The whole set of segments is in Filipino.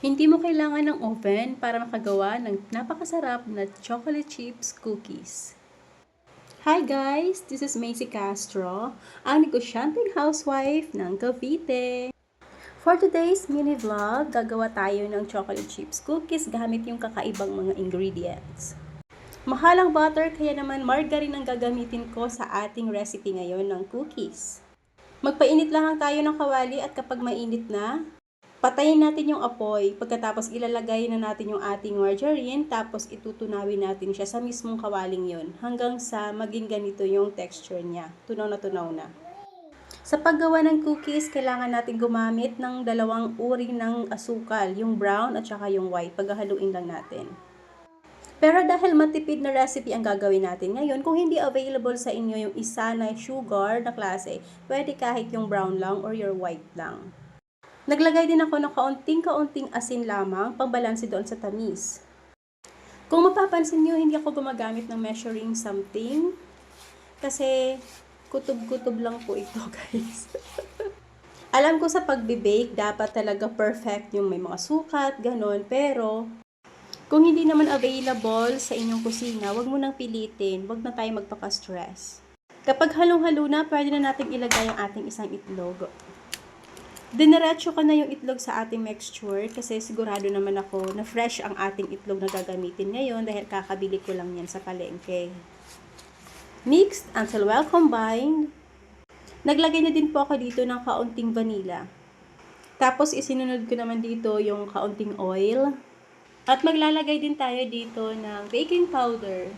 Hindi mo kailangan ng oven para makagawa ng napakasarap na chocolate chips cookies. Hi guys! This is Macy Castro, ang negosyanteng housewife ng Cavite. For today's mini vlog, gagawa tayo ng chocolate chips cookies gamit yung kakaibang mga ingredients. Mahal ang butter, kaya naman margarine ang gagamitin ko sa ating recipe ngayon ng cookies. Magpainit lang tayo ng kawali at kapag mainit na, patayin natin yung apoy. Pagkatapos ilalagay na natin yung ating margarine, tapos itutunawin natin siya sa mismong kawaling yon hanggang sa maging ganito yung texture niya. Tunaw na. Sa paggawa ng cookies, kailangan natin gumamit ng dalawang uri ng asukal, yung brown at saka yung white. Paghahaluin lang natin. Pero dahil matipid na recipe ang gagawin natin ngayon, kung hindi available sa inyo yung isa na sugar na klase, pwede kahit yung brown lang or your white lang. Naglagay din ako ng kaunting asin lamang, pangbalanse doon sa tamis. Kung mapapansin nyo, hindi ako gumagamit ng measuring something, kasi kutob-kutob lang po ito, guys. Alam ko sa pagbe-bake, dapat talaga perfect yung may mga sukat, ganon, pero kung hindi naman available sa inyong kusina, wag mo nang pilitin, wag na tayo magpaka-stress. Kapag halong-halo na, pwede na natin ilagay ang ating isang itlog. Diniretso ko na yung itlog sa ating mixture kasi sigurado naman ako na fresh ang ating itlog na gagamitin ngayon dahil kakabili ko lang yan sa palengke. Mixed until well combined. Naglagay na din po ako dito ng kaunting vanilla. Tapos isinunod ko naman dito yung kaunting oil. At maglalagay din tayo dito ng baking powder.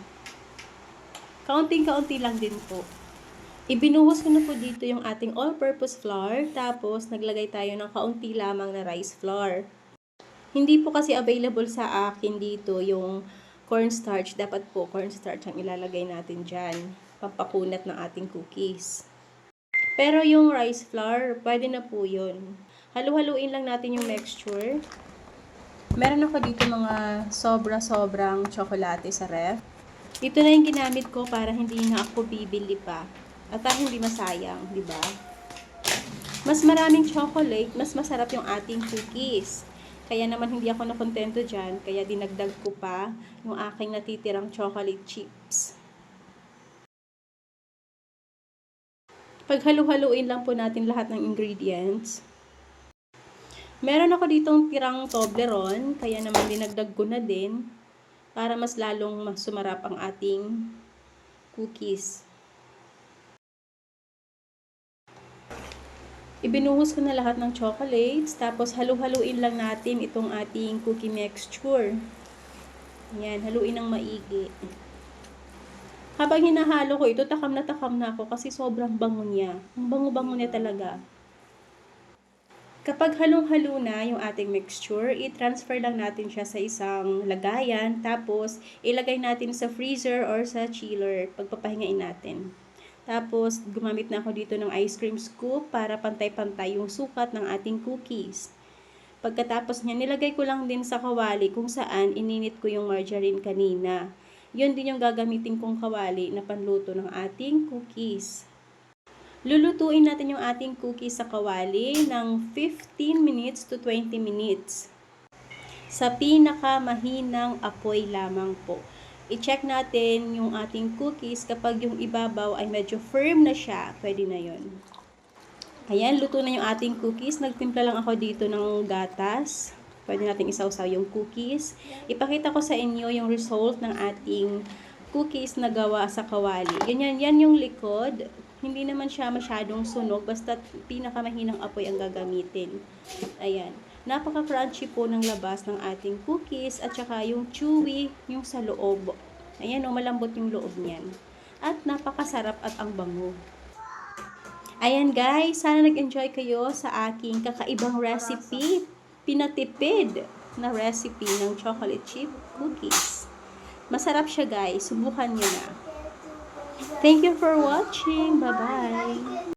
Kaunting-kaunti lang din po. Ibinuhos ko na po dito yung ating all-purpose flour, tapos naglagay tayo ng kaunti lamang na rice flour. Hindi po kasi available sa akin dito yung cornstarch. Dapat po cornstarch ang ilalagay natin dyan, pampakunat ng ating cookies. Pero yung rice flour, pwede na po yun. Halu-haluin lang natin yung mixture. Meron ako dito mga sobra-sobrang tsokolate sa ref. Ito na yung ginamit ko para hindi na ako bibili pa. At hindi masayang, di ba? Mas maraming chocolate, mas masarap yung ating cookies. Kaya naman hindi ako nakontento dyan, kaya dinagdag ko pa yung aking natitirang chocolate chips. Paghalu-haluin lang po natin lahat ng ingredients. Meron ako ditong tirang Toblerone, kaya naman dinagdag ko na din para mas lalong sumarap ang ating cookies. Ibinuhos ko na lahat ng chocolates, tapos halu-haluin lang natin itong ating cookie mixture. Yan, haluin ng maigi. Habang hinahalo ko ito, takam na ako kasi sobrang bango niya. Ang bango-bango niya talaga. Kapag halong-halo na yung ating mixture, i-transfer lang natin siya sa isang lagayan, tapos ilagay natin sa freezer or sa chiller, pagpapahingain natin. Tapos, gumamit na ako dito ng ice cream scoop para pantay-pantay yung sukat ng ating cookies. Pagkatapos niya, nilagay ko lang din sa kawali kung saan ininit ko yung margarine kanina. Yun din yung gagamitin kong kawali na panluto ng ating cookies. Lulutuin natin yung ating cookies sa kawali ng 15 minutes to 20 minutes. Sa pinakamahinang apoy lamang po. I-check natin yung ating cookies kapag yung ibabaw ay medyo firm na siya, pwede na yun. Ayan, luto na yung ating cookies. Nagtimpla lang ako dito ng gatas. Pwede natin isawsaw yung cookies. Ipakita ko sa inyo yung result ng ating cookies na gawa sa kawali. Yan yung likod. Hindi naman siya masyadong sunog, basta pinakamahinang apoy ang gagamitin. Ayan. Napaka-crunchy po ng labas ng ating cookies at saka yung chewy yung sa loob. Ayan o, malambot yung loob niyan. At napakasarap at ang bango. Ayan guys, sana nag-enjoy kayo sa aking kakaibang recipe. Pinatipid na recipe ng chocolate chip cookies. Masarap siya guys, subukan nyo na. Thank you for watching. Bye-bye.